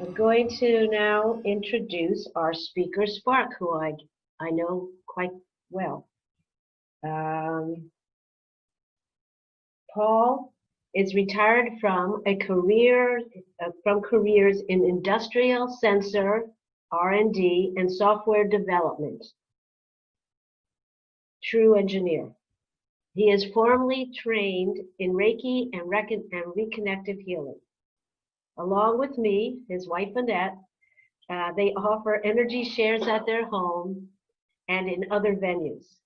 We're going to now introduce our speaker, Spark, who I know quite well. Paul is retired from careers in industrial sensor, R&D, and software development. True engineer. He is formally trained in Reiki and Reconnective Healing. Along with me, his wife Annette, they offer energy shares at their home and in other venues.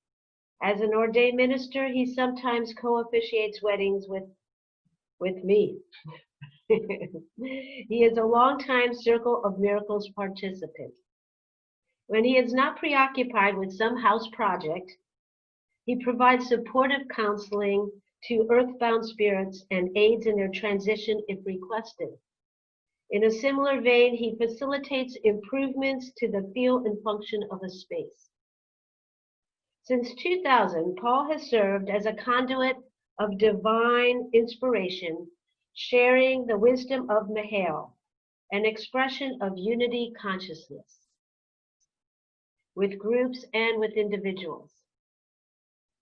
As an ordained minister, he sometimes co-officiates weddings with me. He is a longtime Circle of Miracles participant. When he is not preoccupied with some house project, he provides supportive counseling to earthbound spirits and aids in their transition if requested. In a similar vein, he facilitates improvements to the feel and function of a space. Since 2000, Paul has served as a conduit of divine inspiration, sharing the wisdom of Mahale, an expression of unity consciousness, with groups and with individuals.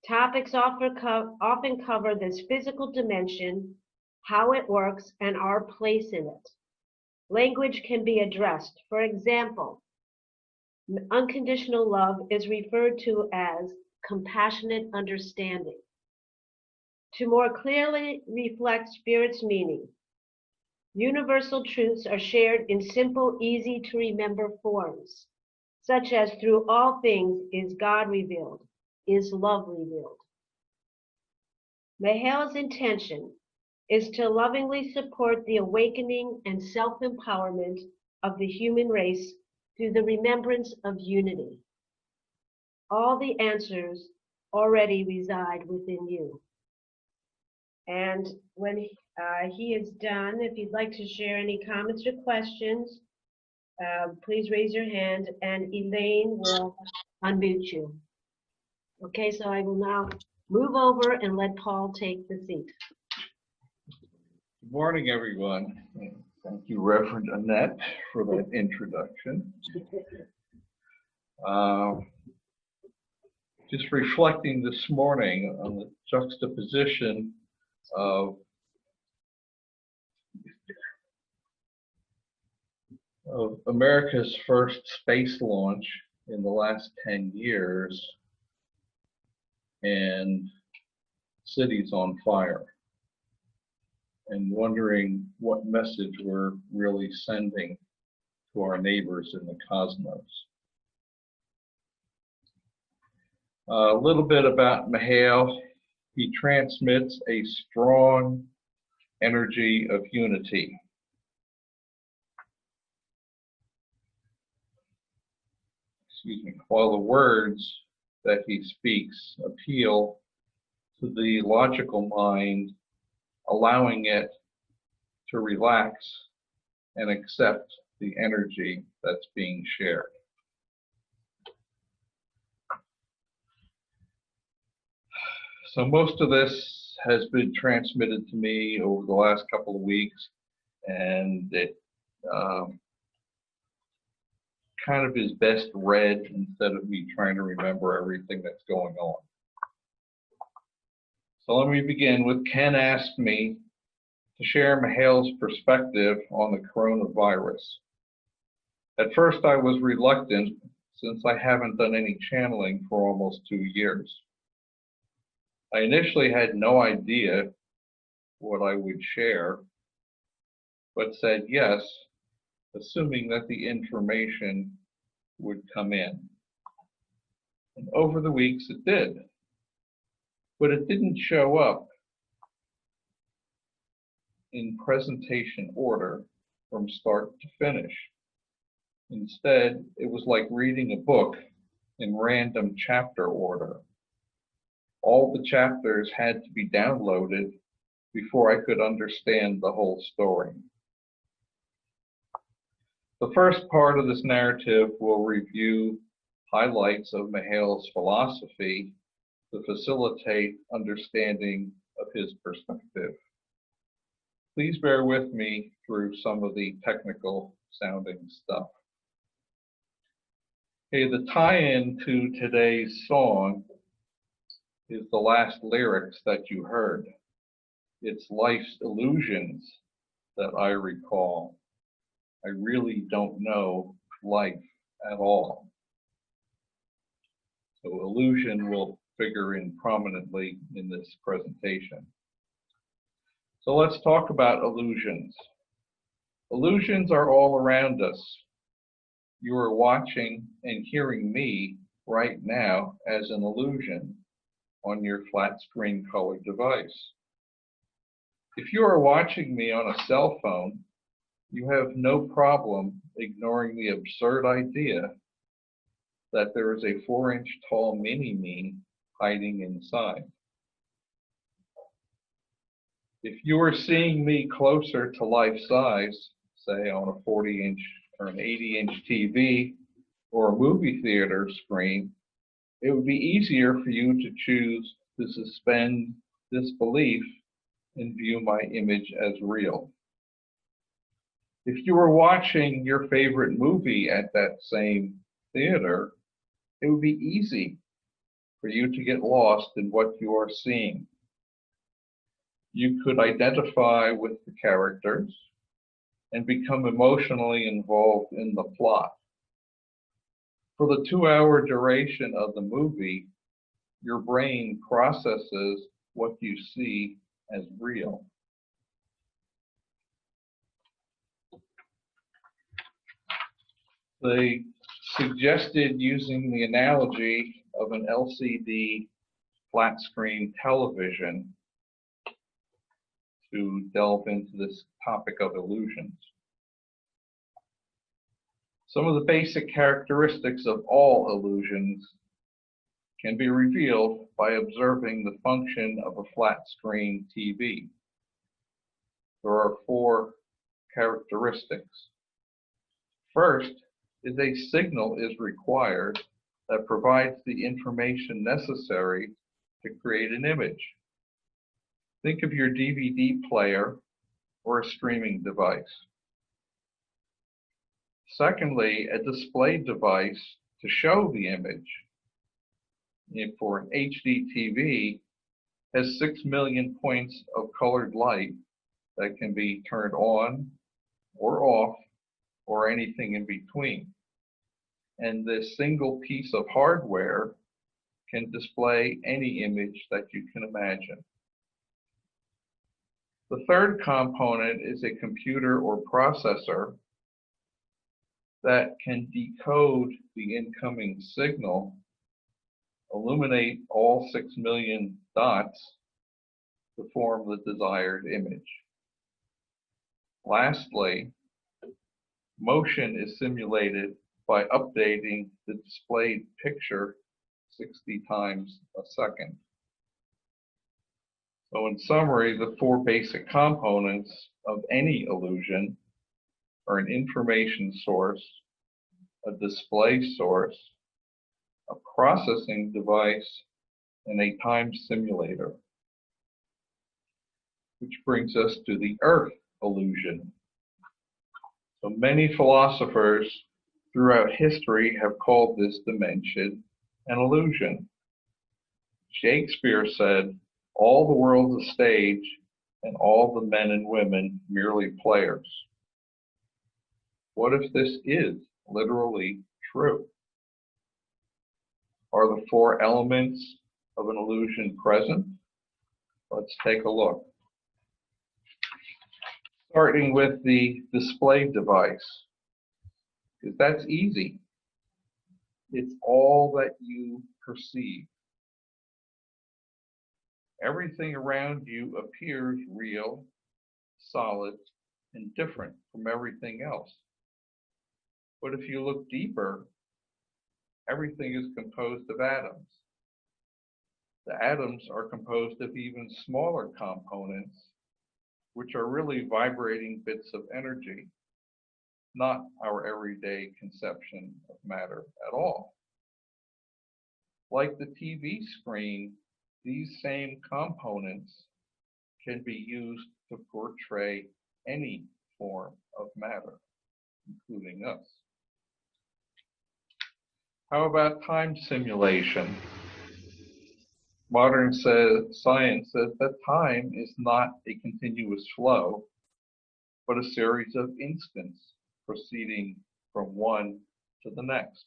Topics often cover this physical dimension, how it works, and our place in it. Language can be addressed. For example, unconditional love is referred to as compassionate understanding. To more clearly reflect Spirit's meaning, universal truths are shared in simple, easy to remember forms, such as through all things is God revealed, is love revealed. Mahale's intention is to lovingly support the awakening and self-empowerment of the human race through the remembrance of unity. All the answers already reside within you. And when he is done, if you'd like to share any comments or questions, please raise your hand and Elaine will unmute you. Okay, so I will now move over and let Paul take the seat. Good morning, everyone. Thank you, Reverend Annette, for that introduction. Just reflecting this morning on the juxtaposition of America's first space launch in the last 10 years and cities on fire, and wondering what message we're really sending to our neighbors in the cosmos. A little bit about Mahale. He transmits a strong energy of unity. Excuse me. While the words that he speaks appeal to the logical mind, allowing it to relax and accept the energy that's being shared. So most of this has been transmitted to me over the last couple of weeks, and it kind of is best read instead of me trying to remember everything that's going on. So let me begin with Ken asked me to share Mahale's perspective on the coronavirus. At first I was reluctant since I haven't done any channeling for almost 2 years. I initially had no idea what I would share, but said yes, assuming that the information would come in. And over the weeks it did. But it didn't show up in presentation order from start to finish. Instead, it was like reading a book in random chapter order. All the chapters had to be downloaded before I could understand the whole story. The first part of this narrative will review highlights of Mahale's philosophy to facilitate understanding of his perspective. Please bear with me through some of the technical sounding stuff. Okay, the tie-in to today's song is the last lyrics that you heard. It's life's illusions that I recall. I really don't know life at all. So illusion will figure in prominently in this presentation. So let's talk about illusions. Illusions are all around us. You are watching and hearing me right now as an illusion on your flat screen colored device. If you are watching me on a cell phone, you have no problem ignoring the absurd idea that there is a 4-inch tall mini-me hiding inside. If you are seeing me closer to life size, say on a 40-inch or an 80-inch TV or a movie theater screen, it would be easier for you to choose to suspend disbelief and view my image as real. If you were watching your favorite movie at that same theater, it would be easy for you to get lost in what you are seeing. You could identify with the characters and become emotionally involved in the plot. For the 2-hour duration of the movie, your brain processes what you see as real. They suggested using the analogy of an LCD flat screen television to delve into this topic of illusions. Some of the basic characteristics of all illusions can be revealed by observing the function of a flat screen TV. There are 4 characteristics. First is a signal is required that provides the information necessary to create an image. Think of your DVD player or a streaming device. Secondly, a display device to show the image. For an HD TV, has 6 million points of colored light that can be turned on or off or anything in between. And this single piece of hardware can display any image that you can imagine. The third component is a computer or processor that can decode the incoming signal, illuminate all 6 million dots to form the desired image. Lastly, motion is simulated by updating the displayed picture 60 times a second. So in summary, the 4 basic components of any illusion are an information source, a display source, a processing device, and a time simulator. Which brings us to the Earth illusion. So many philosophers throughout history have called this dimension an illusion. Shakespeare said, "All the world's a stage, and all the men and women merely players." What if this is literally true? Are the 4 elements of an illusion present? Let's take a look. Starting with the display device, because that's easy. It's all that you perceive. Everything around you appears real, solid, and different from everything else. But if you look deeper, everything is composed of atoms. The atoms are composed of even smaller components, which are really vibrating bits of energy, not our everyday conception of matter at all. Like the TV screen, these same components can be used to portray any form of matter. including us. How about time simulation? Modern science says that time is not a continuous flow, but a series of instants proceeding from one to the next.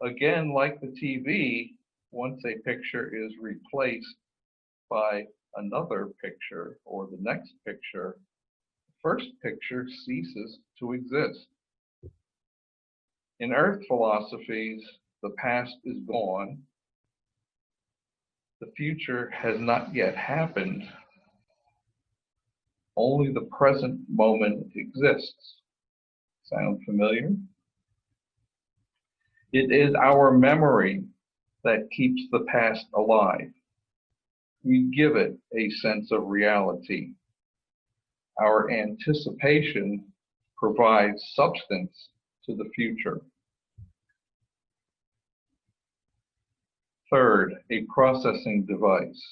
Again, like the TV, once a picture is replaced by another picture or the next picture, the first picture ceases to exist. In Earth philosophies, the past is gone. The future has not yet happened. Only the present moment exists. Sound familiar? It is our memory that keeps the past alive. We give it a sense of reality. Our anticipation provides substance to the future. Third, a processing device.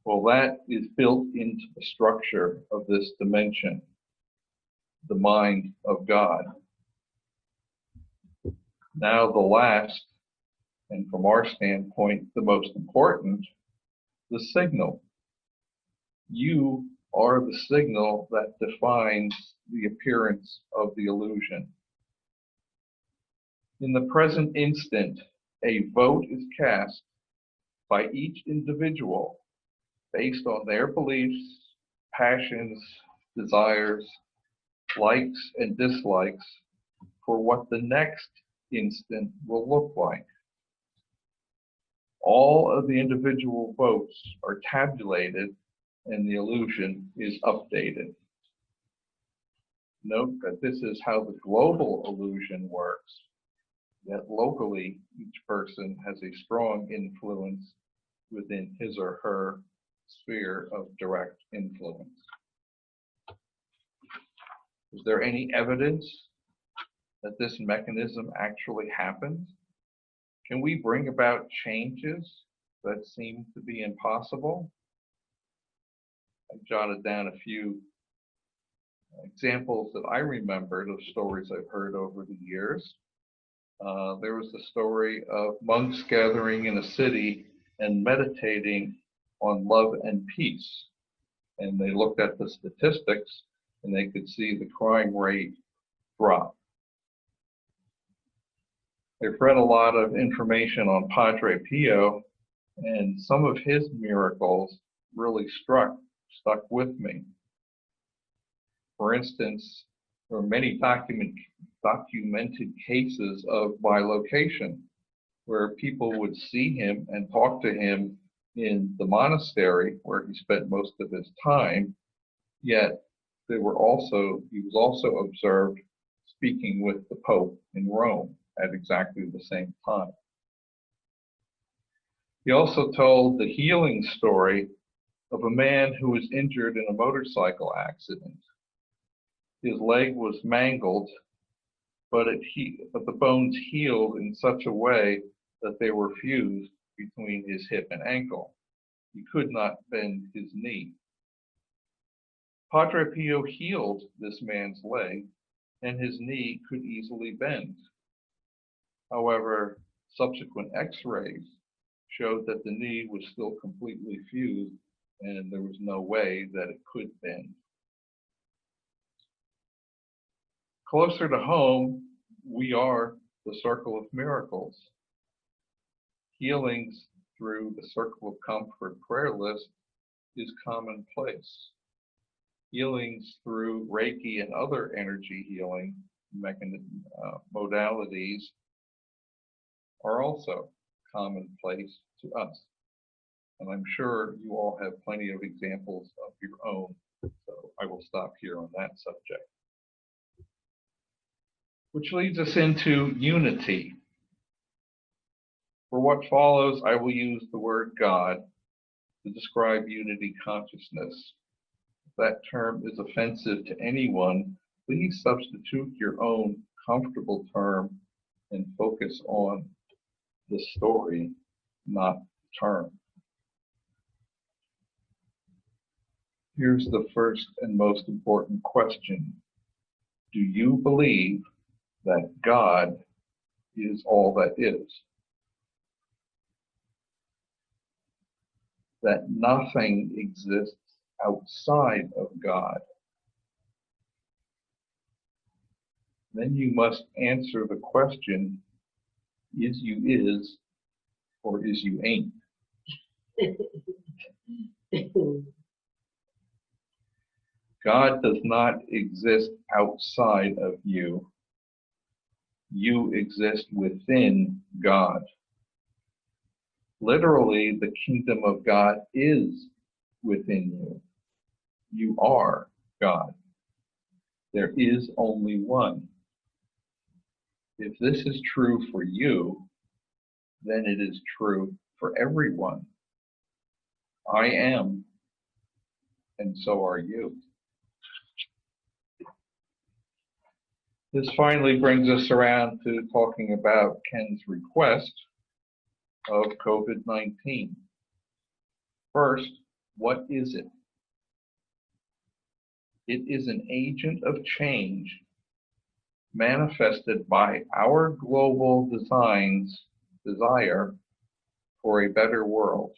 Well, that is built into the structure of this dimension, the mind of God. Now the last, and from our standpoint, the most important, the signal. You are the signal that defines the appearance of the illusion. In the present instant, a vote is cast by each individual based on their beliefs, passions, desires, likes and dislikes for what the next instant will look like. All of the individual votes are tabulated and the illusion is updated. Note that this is how the global illusion works, that locally each person has a strong influence within his or her sphere of direct influence. Is there any evidence that this mechanism actually happens? Can we bring about changes that seem to be impossible? I jotted down a few examples that I remembered of stories I've heard over the years. There was the story of monks gathering in a city and meditating on love and peace. And they looked at the statistics and they could see the crime rate drop. I've read a lot of information on Padre Pio, and some of his miracles really stuck with me. For instance, there are many documented cases of bilocation where people would see him and talk to him in the monastery where he spent most of his time, yet he was also observed speaking with the Pope in Rome at exactly the same time. He also told the healing story of a man who was injured in a motorcycle accident. His leg was mangled, but the bones healed in such a way that they were fused between his hip and ankle. He could not bend his knee. Padre Pio healed this man's leg, and his knee could easily bend. However, subsequent x-rays showed that the knee was still completely fused and there was no way that it could bend. Closer to home, we are the circle of miracles. Healings through the Circle of Comfort prayer list is commonplace. Healings through Reiki and other energy healing modalities are also commonplace to us. And I'm sure you all have plenty of examples of your own, so I will stop here on that subject. Which leads us into unity. For what follows, I will use the word God to describe unity consciousness. If that term is offensive to anyone, please substitute your own comfortable term and focus on the story, not the term. Here's the first and most important question. Do you believe that God is all that is? That nothing exists outside of God? Then you must answer the question, is you is or is you ain't? God does not exist outside of you. You exist within God. Literally, the kingdom of God is within you. You are God. There is only one. If this is true for you, then it is true for everyone. I am, and so are you. This finally brings us around to talking about Ken's request of COVID-19. First, what is it? It is an agent of change manifested by our global desire for a better world.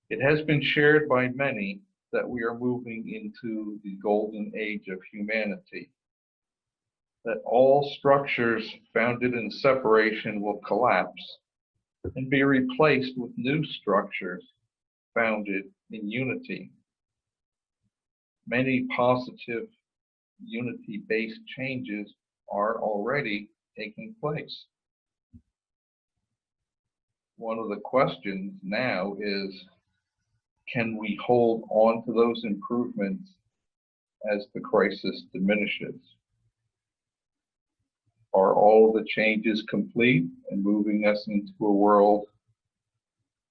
It has been shared by many that we are moving into the golden age of humanity, that all structures founded in separation will collapse and be replaced with new structures founded in unity. Many positive unity-based changes are already taking place. One of the questions now is, can we hold on to those improvements as the crisis diminishes? Are all the changes complete and moving us into a world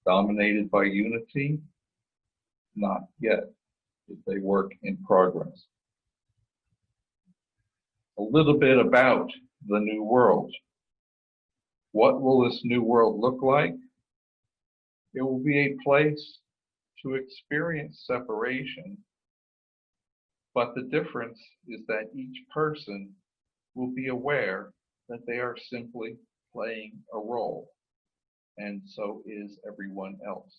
dominated by unity? Not yet. It's a work in progress. A little bit about the new world. What will this new world look like? It will be a place to experience separation, but the difference is that each person will be aware that they are simply playing a role, and so is everyone else.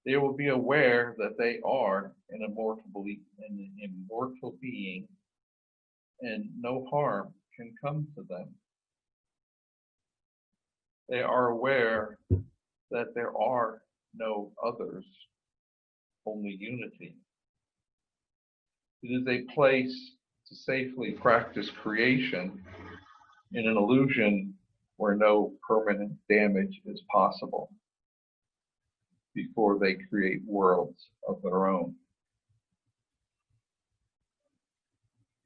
They will be aware that they are an immortal being, and no harm can come to them. They are aware that there are no others, only unity. It is a place to safely practice creation in an illusion where no permanent damage is possible before they create worlds of their own.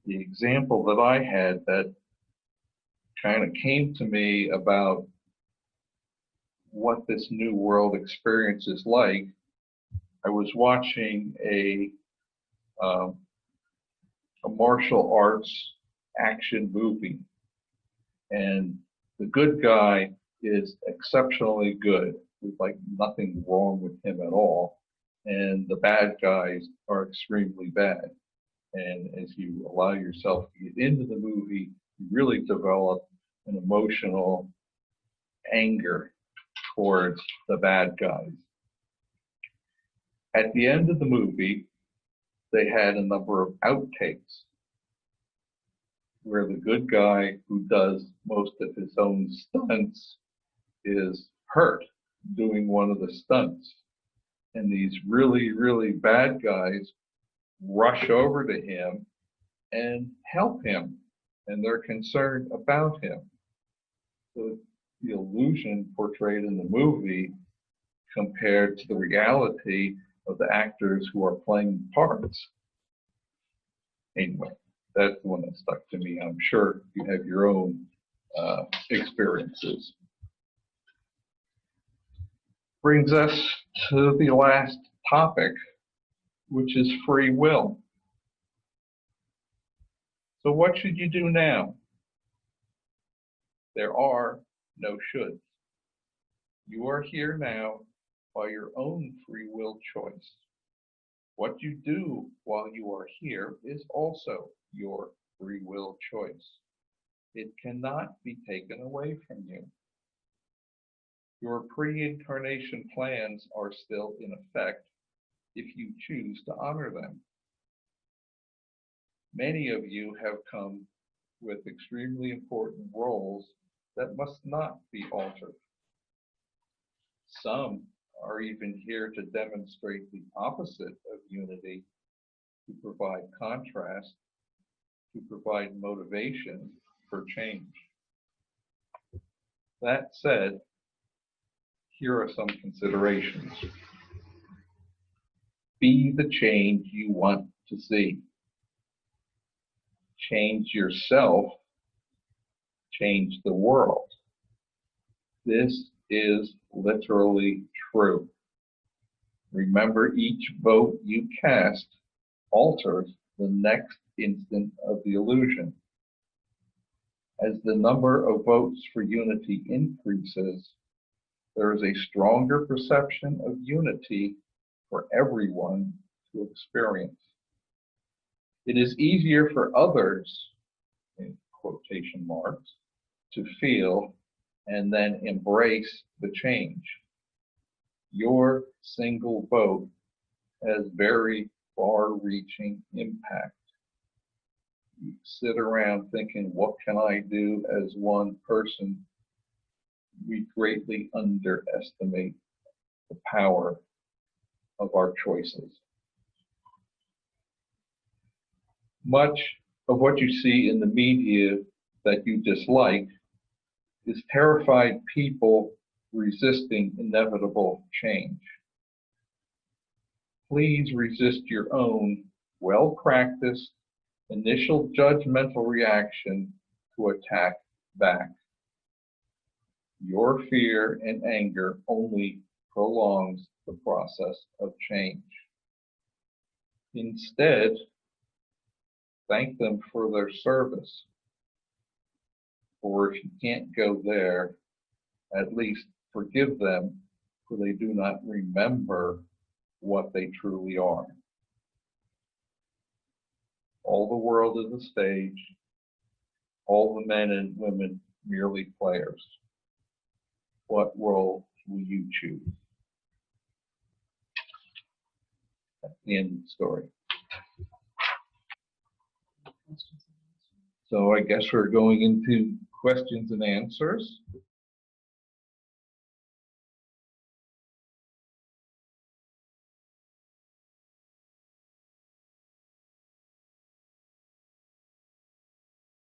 The example that I had that kind of came to me about what this new world experience is like, I was watching a martial arts action movie, and the good guy is exceptionally good. There's like nothing wrong with him at all, and the bad guys are extremely bad. And as you allow yourself to get into the movie, you really develop an emotional anger towards the bad guys. At the end of the movie, they had a number of outtakes where the good guy who does most of his own stunts is hurt doing one of the stunts. And these really, really bad guys rush over to him and help him, and they're concerned about him. So the illusion portrayed in the movie compared to the reality of the actors who are playing parts. Anyway, that's the one that stuck to me. I'm sure you have your own experiences. Brings us to the last topic, which is free will. So what should you do now? There are no shoulds. You are here now by your own free will choice. What you do while you are here is also your free will choice. It cannot be taken away from you. Your pre-incarnation plans are still in effect if you choose to honor them. Many of you have come with extremely important roles that must not be altered. Some are even here to demonstrate the opposite of unity, to provide contrast, to provide motivation for change. That said, here are some considerations. Be the change you want to see. Change yourself, change the world. This is literally true. Remember, each vote you cast alters the next instant of the illusion. As the number of votes for unity increases, there is a stronger perception of unity for everyone to experience. It is easier for others, in quotation marks, to feel and then embrace the change. Your single vote has very far-reaching impact. You sit around thinking, what can I do as one person? We greatly underestimate the power of our choices. Much of what you see in the media that you dislike is terrified people resisting inevitable change. Please resist your own well-practiced initial judgmental reaction to attack back. Your fear and anger only prolongs the process of change. Instead, thank them for their service. Or if you can't go there, at least forgive them, for they do not remember what they truly are. All the world is a stage. All the men and women merely players. What role will you choose? That's the end of the story. So I guess we're going into questions and answers.